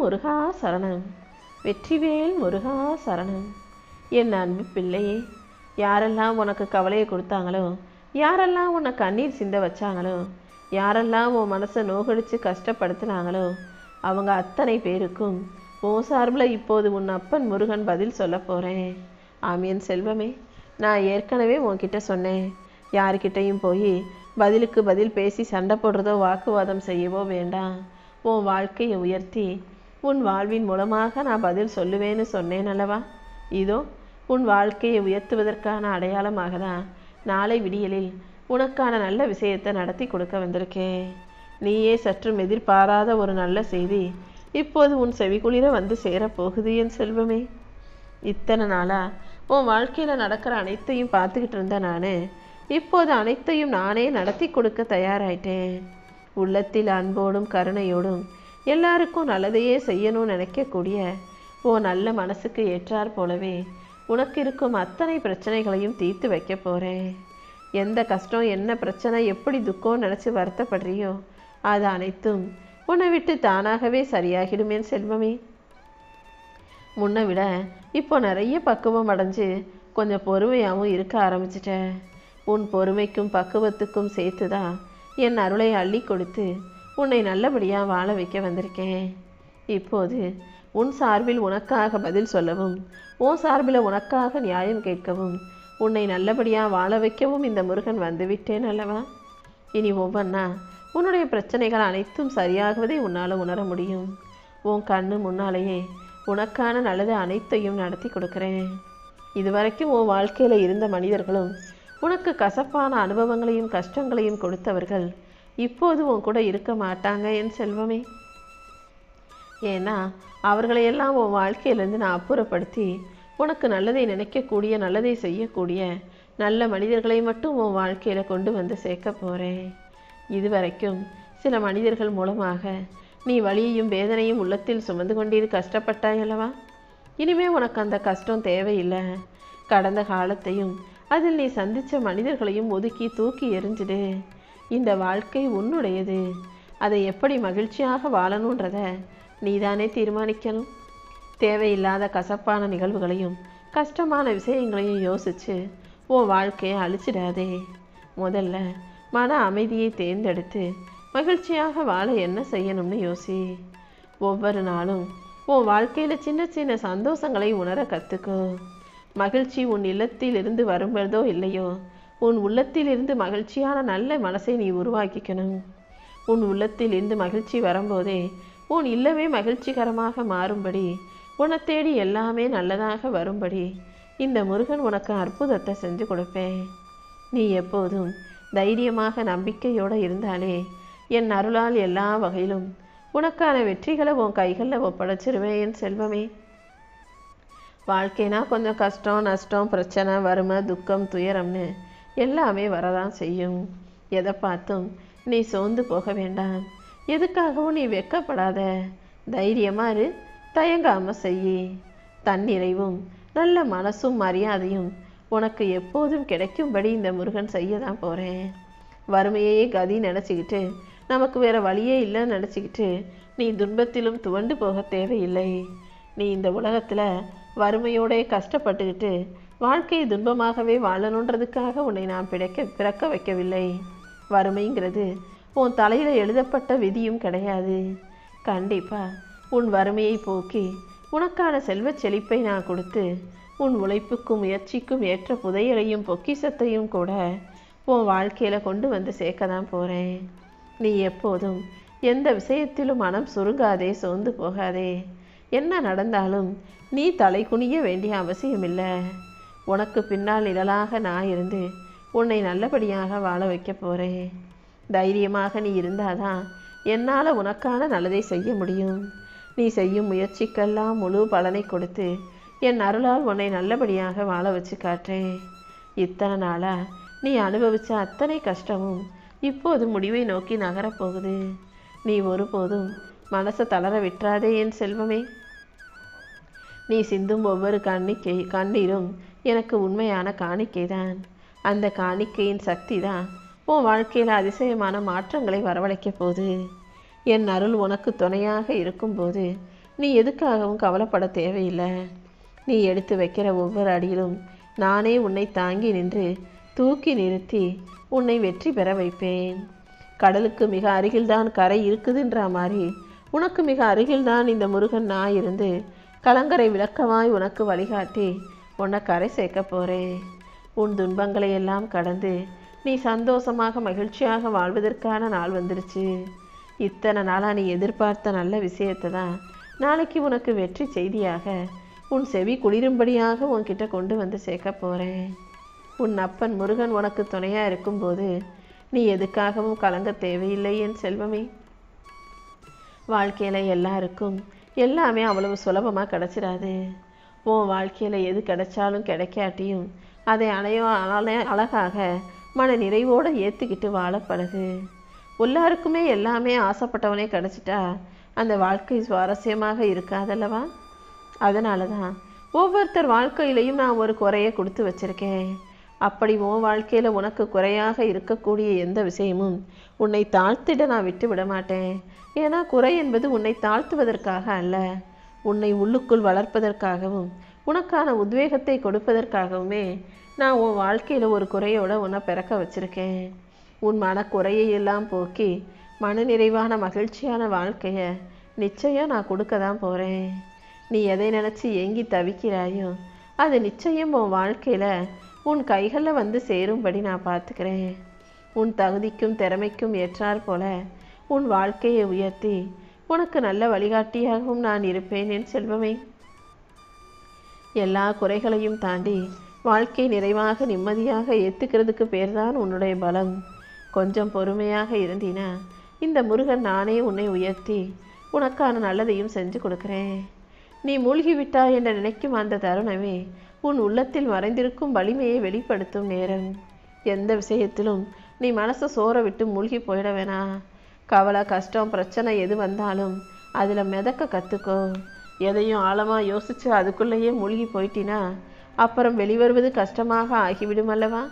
முருகா சரணம். வெற்றிவேல் முருகா சரணம். என் அன்பு பிள்ளையே, யாரெல்லாம் உனக்கு கவலையை கொடுத்தாங்களோ, யாரெல்லாம் உன்னை கண்ணீர் சிந்த வச்சாங்களோ, யாரெல்லாம் உன் மனசை நோகடித்து கஷ்டப்படுத்தினாங்களோ, அவங்க அத்தனை பேருக்கும் உன் சார்பில் இப்போது உன் அப்பன் முருகன் பதில் சொல்ல போகிறேன். ஆமியன் செல்வமே, நான் ஏற்கனவே உன்கிட்ட சொன்னேன், யாருக்கிட்டையும் போய் பதிலுக்கு பதில் பேசி சண்டை போடுறதோ வாக்குவாதம் செய்யவோ வேண்டாம். உன் வாழ்க்கையை உயர்த்தி உன் வாழ்வின் மூலமாக நான் பதில் சொல்லுவேன்னு சொன்னேன் அல்லவா? இதோ உன் வாழ்க்கையை உயர்த்துவதற்கான அடையாளமாக தான் நாளை விடியலில் உனக்கான நல்ல விஷயத்தை நடத்தி கொடுக்க வந்திருக்கேன். நீயே சற்றும் எதிர்பாராத ஒரு நல்ல செய்தி இப்போது உன் செவிக்குளிர வந்து சேரப்போகுது என் செல்வமே. இத்தனை நாளாக உன் வாழ்க்கையில் நடக்கிற அனைத்தையும் பார்த்துக்கிட்டு இருந்த நான் இப்போது அனைத்தையும் நானே நடத்தி கொடுக்க தயாராயிட்டேன். உள்ளத்தில் அன்போடும் கருணையோடும் எல்லாருக்கும் நல்லதையே செய்யணும்னு நினைக்கக்கூடிய நல்ல மனசுக்கு ஏற்றார் போலவே உனக்கு இருக்கும் அத்தனை பிரச்சனைகளையும் தீர்த்து வைக்க போகிறேன். எந்த கஷ்டம், என்ன பிரச்சனை, எப்படி துக்கம் நினச்சி வருத்தப்படுறியோ அது அனைத்தும் உன்னை விட்டு தானாகவே சரியாகிடுமே செல்வமே. முன்னை விட இப்போ நிறைய பக்குவம் அடைஞ்சு கொஞ்சம் பொறுமையாகவும் இருக்க ஆரம்பிச்சிட்டேன். உன் பொறுமைக்கும் பக்குவத்துக்கும் சேர்த்து தான் என் அருளை அள்ளி கொடுத்து உன்னை நல்லபடியாக வாழ வைக்க வந்திருக்கேன். இப்போது உன் சார்பில் உனக்காக பதில் சொல்லவும், உன் சார்பில் உனக்காக நியாயம் கேட்கவும், உன்னை நல்லபடியாக வாழ வைக்கவும் இந்த முருகன் வந்துவிட்டேன் அல்லவா? இனி ஒவ்வொன்றா உன்னுடைய பிரச்சனைகள் அனைத்தும் சரியாகுவதை உன்னால் உணர முடியும். உன் கண்ணு முன்னாலேயே உனக்கான நல்லது அனைத்தையும் நடத்தி கொடுக்குறேன். இதுவரைக்கும் உன் வாழ்க்கையில் இருந்த மனிதர்களும் உனக்கு கசப்பான அனுபவங்களையும் கஷ்டங்களையும் கொடுத்தவர்கள் இப்போது உன் கூட இருக்க மாட்டாங்க என் செல்வமே. ஏன்னா அவர்களையெல்லாம் உன் வாழ்க்கையிலேருந்து நான் அப்புறப்படுத்தி உனக்கு நல்லதை நினைக்கக்கூடிய, நல்லதை செய்யக்கூடிய நல்ல மனிதர்களை மட்டும் உன் வாழ்க்கையில் கொண்டு வந்து சேர்க்க போகிறேன். இதுவரைக்கும் சில மனிதர்கள் மூலமாக நீ வலியையும் வேதனையும் உள்ளத்தில் சுமந்து கொண்டீர் கஷ்டப்பட்டாய் அல்லவா? இனிமே உனக்கு அந்த கஷ்டம் தேவையில்லை. கடந்த காலத்தையும் அதில் நீ சந்தித்த மனிதர்களையும் ஒதுக்கி தூக்கி எறிஞ்சிடு. இந்த வாழ்க்கை உன்னுடையது. அதை எப்படி மகிழ்ச்சியாக வாழணுன்றத நீதானே தீர்மானிக்கணும். தேவையில்லாத கசப்பான நிகழ்வுகளையும் கஷ்டமான விஷயங்களையும் யோசித்து உன் வாழ்க்கையை அழிச்சிடாதே. முதல்ல மன அமைதியை தேர்ந்தெடுத்து மகிழ்ச்சியாக வாழ என்ன செய்யணும்னு யோசி. ஒவ்வொரு நாளும் உன் வாழ்க்கையில் சின்ன சின்ன சந்தோஷங்களை உணர கற்றுக்கோ. மகிழ்ச்சி உன் இல்லத்தில் இருந்து வரும்பதோ இல்லையோ, உன் உள்ளத்தில் இருந்து மகிழ்ச்சியான நல்ல மனசை நீ உருவாக்கிக்கணும். உன் உள்ளத்தில் இருந்து மகிழ்ச்சி வரும்போதே உன் இல்லமே மகிழ்ச்சிகரமாக மாறும்படி, உன்னை தேடி எல்லாமே நல்லதாக வரும்படி இந்த முருகன் உனக்கு அற்புதத்தை செஞ்சு கொடுப்பேன். நீ எப்போதும் தைரியமாக நம்பிக்கையோடு இருந்தாலே என் அருளால் எல்லா வகையிலும் உனக்கான வெற்றிகளை உன் கைகளில் ஒப்படைச்சிருவேன் என் செல்வமே. வாழ்க்கைனா கொஞ்சம் கஷ்டம், நஷ்டம், பிரச்சனை, வறுமை, துக்கம், துயரம்னு எல்லாமே வரதான் செய்யும். எதை பார்த்தும் நீ சோர்ந்து போக வேண்டாம். எதுக்காகவும் நீ வெட்கப்படாத. தைரியமாக இரு, தயங்காமல் செய்யி. தன்னிறைவும் நல்ல மனசும் மரியாதையும் உனக்கு எப்போதும் கிடைக்கும்படி இந்த முருகன் செய்ய தான் போகிறேன். வறுமையே கதி நினச்சிக்கிட்டு, நமக்கு வேறு வழியே இல்லைன்னு நினச்சிக்கிட்டு நீ துன்பத்திலும் துவண்டு போக தேவையில்லை. நீ இந்த உலகத்தில் வறுமையோடே கஷ்டப்பட்டுக்கிட்டு வாழ்க்கையை துன்பமாகவே வாழணுன்றதுக்காக உன்னை நான் பிறக்க வைக்கவில்லை. வறுமைங்கிறது உன் தலையில் எழுதப்பட்ட விதியும் கிடையாது. கண்டிப்பாக உன் வறுமையை போக்கி உனக்கான செல்வச் செழிப்பை நான் கொடுத்து உன் உழைப்புக்கும் முயற்சிக்கும் ஏற்ற புதையலையும் பொக்கிஷத்தையும் கூட உன் வாழ்க்கையில் கொண்டு வந்து சேர்க்க தான் போகிறேன். நீ எப்போதும் எந்த விஷயத்திலும் மனம் சுருங்காதே, சோர்ந்து போகாதே. என்ன நடந்தாலும் நீ தலை குனிய வேண்டிய அவசியமில்லை. உனக்கு பின்னால் நிழலாக நான் இருந்து உன்னை நல்லபடியாக வாழ வைக்க போகிறேன். தைரியமாக நீ இருந்தாதான் என்னால் உனக்கான நல்லதை செய்ய முடியும். நீ செய்யும் முயற்சிக்கெல்லாம் முழு பலனை கொடுத்து என் அருளால் உன்னை நல்லபடியாக வாழ வச்சு காட்டுறேன். இத்தனை நாளாக நீ அனுபவித்த அத்தனை கஷ்டமும் இப்போது முடிவை நோக்கி நகரப்போகுது. நீ ஒருபோதும் மனசை தளர விட்டுறாதே என் செல்வமே. நீ சிந்தும் ஒவ்வொரு கண்ணீரும் எனக்கு உண்மையான காணிக்கை தான். அந்த காணிக்கையின் சக்தி தான் உன் வாழ்க்கையில் அதிசயமான மாற்றங்களை வரவழைக்க போகுது. என் அருள் உனக்கு துணையாக இருக்கும்போது நீ எதுக்காகவும் கவலைப்பட தேவையில்லை. நீ எடுத்து வைக்கிற ஒவ்வொரு அடியிலும் நானே உன்னை தாங்கி நின்று தூக்கி நிறுத்தி உன்னை வெற்றி பெற வைப்பேன். கடலுக்கு மிக அருகில்தான் கரை இருக்குதுன்ற மாதிரி உனக்கு மிக அருகில்தான் இந்த முருகன் நான் இருந்து கலங்கரை விளக்கமாய் உனக்கு வழிகாட்டி உன்னை கரை சேர்க்க போகிறேன். உன் துன்பங்களை எல்லாம் கடந்து நீ சந்தோஷமாக மகிழ்ச்சியாக வாழ்வதற்கான நாள் வந்துருச்சு. இத்தனை நாளாக நீ எதிர்பார்த்த நல்ல விஷயத்தை தான் நாளைக்கு உனக்கு வெற்றி செய்தியாக உன் செவி குளிரும்படியாக உன்கிட்ட கொண்டு வந்து சேர்க்க போகிறேன். உன் அப்பன் முருகன் உனக்கு துணையாக இருக்கும்போது நீ எதுக்காகவும் கலங்க தேவையில்லை என் செல்வமே. வாழ்க்கையில் எல்லாருக்கும் எல்லாமே அவ்வளவு சுலபமாக கிடச்சிடாது. உன் வாழ்க்கையில் எது கிடைச்சாலும் கிடைக்காட்டியும் அதை அழகாக மன நிறைவோடு ஏற்றுக்கிட்டு வாழப்படுது. எல்லாருக்குமே எல்லாமே ஆசைப்பட்டவனே கிடச்சிட்டா அந்த வாழ்க்கை சுவாரஸ்யமாக இருக்காதல்லவா? அதனால தான் ஒவ்வொருத்தர் வாழ்க்கையிலையும் நான் ஒரு குறையை கொடுத்து வச்சுருக்கேன். அப்படி உன் வாழ்க்கையில் உனக்கு குறையாக இருக்கக்கூடிய எந்த விஷயமும் உன்னை தாழ்த்திட நான் விட்டு விட மாட்டேன். ஏன்னா குறை என்பது உன்னை தாழ்த்துவதற்காக அல்ல, உன்னை உள்ளுக்குள் வளர்ப்பதற்காகவும் உனக்கான உத்வேகத்தை கொடுப்பதற்காகவுமே நான் உன் வாழ்க்கையில் ஒரு குறையோடு உன்னை பிறக்க வச்சுருக்கேன். உன் மனக்குறையை எல்லாம் போக்கி மனநிறைவான மகிழ்ச்சியான வாழ்க்கையை நிச்சயம் நான் கொடுக்க தான் போகிறேன். நீ எதை நினச்சி ஏங்கி தவிக்கிறாயோ அது நிச்சயம் உன் வாழ்க்கையில் உன் கைகளில் வந்து சேரும்படி நான் பார்த்துக்கிறேன். உன் தகுதிக்கும் திறமைக்கும் ஏற்றாற் போல உன் வாழ்க்கையை உயர்த்தி உனக்கு நல்ல வழிகாட்டியாகவும் நான் இருப்பேன் என் செல்வமே. எல்லா குறைகளையும் தாண்டி வாழ்க்கை நிறைவாக நிம்மதியாக ஏற்றுக்கிறதுக்கு பேர்தான் உன்னுடைய பலம். கொஞ்சம் பொறுமையாக இருந்தினா இந்த முருகன் நானே உன்னை உயர்த்தி உனக்கான நல்லதையும் செஞ்சு கொடுக்குறேன். நீ மூழ்கிவிட்டாய் என்று நினைக்கும் அந்த தருணமே உன் உள்ளத்தில் மறைந்திருக்கும் வலிமையை வெளிப்படுத்தும் நேரம். எந்த விஷயத்திலும் நீ மனசை சோற விட்டு மூழ்கி போயிட வேணா. கவலை கஷ்டம் பிரச்சனை எது வந்தாலும் அதில் மிதக்க கற்றுக்கோ. எதையும் ஆழமாக யோசித்து அதுக்குள்ளேயே மூழ்கி போயிட்டினா அப்புறம் வெளிவருவது கஷ்டமாக ஆகிவிடும் அல்லவா?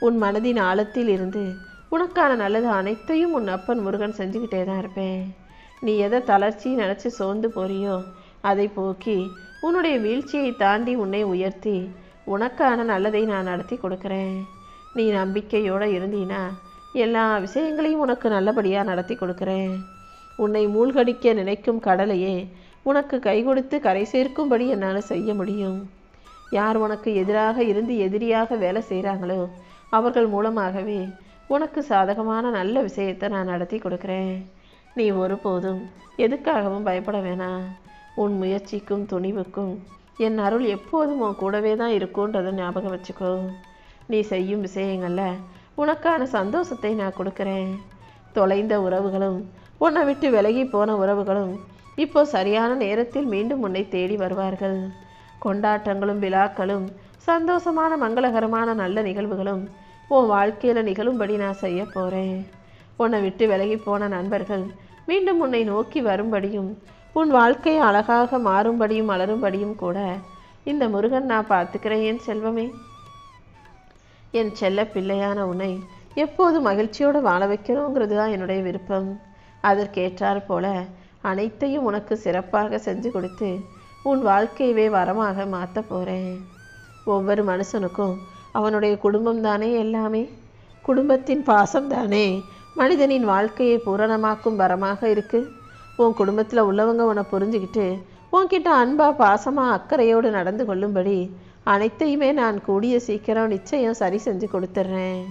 உன் மனதின் ஆழத்தில் இருந்து உனக்கான நல்லது அனைத்தையும் உன் அப்பன் முருகன் செஞ்சுக்கிட்டே தான் இருப்பேன். நீ எதை தளர்ச்சி நினச்சி சோர்ந்து போறியோ அதை போக்கி உன்னுடைய வீழ்ச்சியை தாண்டி உன்னை உயர்த்தி உனக்கான நல்லதை நான் நடத்தி கொடுக்குறேன். நீ நம்பிக்கையோடு இருந்தீனா எல்லா விஷயங்களையும் உனக்கு நல்லபடியாக நடத்தி கொடுக்குறேன். உன்னை மூழ்கடிக்க நினைக்கும் கடலையே உனக்கு கை கொடுத்து கரை சேர்க்கும்படி என்னால் செய்ய முடியும். யார் உனக்கு எதிராக இருந்து எதிரியாக வேலை செய்கிறாங்களோ அவர்கள் மூலமாகவே உனக்கு சாதகமான நல்ல விஷயத்தை நான் நடத்தி கொடுக்குறேன். நீ ஒருபோதும் எதுக்காகவும் பயப்பட வேணாம். உன் முயற்சிக்கும் துணிவுக்கும் என் அருள் எப்போதும் உன் கூடவே தான் இருக்குன்றதை ஞாபகம் வச்சுக்கோ. நீ செய்யும் விஷயங்களில் உனக்கான சந்தோஷத்தை நான் கொடுக்குறேன். தொலைந்த உறவுகளும் உன்னை விட்டு விலகி போன உறவுகளும் இப்போ சரியான நேரத்தில் மீண்டும் உன்னை தேடி வருவார்கள். கொண்டாட்டங்களும் விழாக்களும் சந்தோஷமான மங்களகரமான நல்ல நிகழ்வுகளும் உன் வாழ்க்கையில் நிகழும்படி நான் செய்ய போகிறேன். உன்னை விட்டு விலகி போன நண்பர்கள் மீண்டும் உன்னை நோக்கி வரும்படியும் உன் வாழ்க்கையை அழகாக மாறும்படியும் மலரும்படியும் கூட இந்த முருகன் நான் பார்த்துக்கிறேன் என் செல்வமே. என் செல்ல பிள்ளையான உன்னை எப்போதும் மகிழ்ச்சியோடு வாழ வைக்கணுங்கிறது தான் என்னுடைய விருப்பம். அதற்கேற்றாற் போல அனைத்தையும் உனக்கு சிறப்பாக செஞ்சு கொடுத்து உன் வாழ்க்கையவே வரமாக மாற்ற போகிறேன். ஒவ்வொரு மனுஷனுக்கும் அவனுடைய குடும்பம் தானே எல்லாமே. குடும்பத்தின் பாசம் தானே மனிதனின் வாழ்க்கையை பூரணமாக்கும் வரமாக இருக்குது. உன் குடும்பத்தில் உள்ளவங்க உன்னை புரிஞ்சுக்கிட்டு உன்கிட்ட அன்பா பாசமாக அக்கறையோடு நடந்து கொள்ளும்படி அனைத்தையுமே நான் கூடிய சீக்கிரம் நிச்சயம் சரி செஞ்சு கொடுத்துட்றேன்.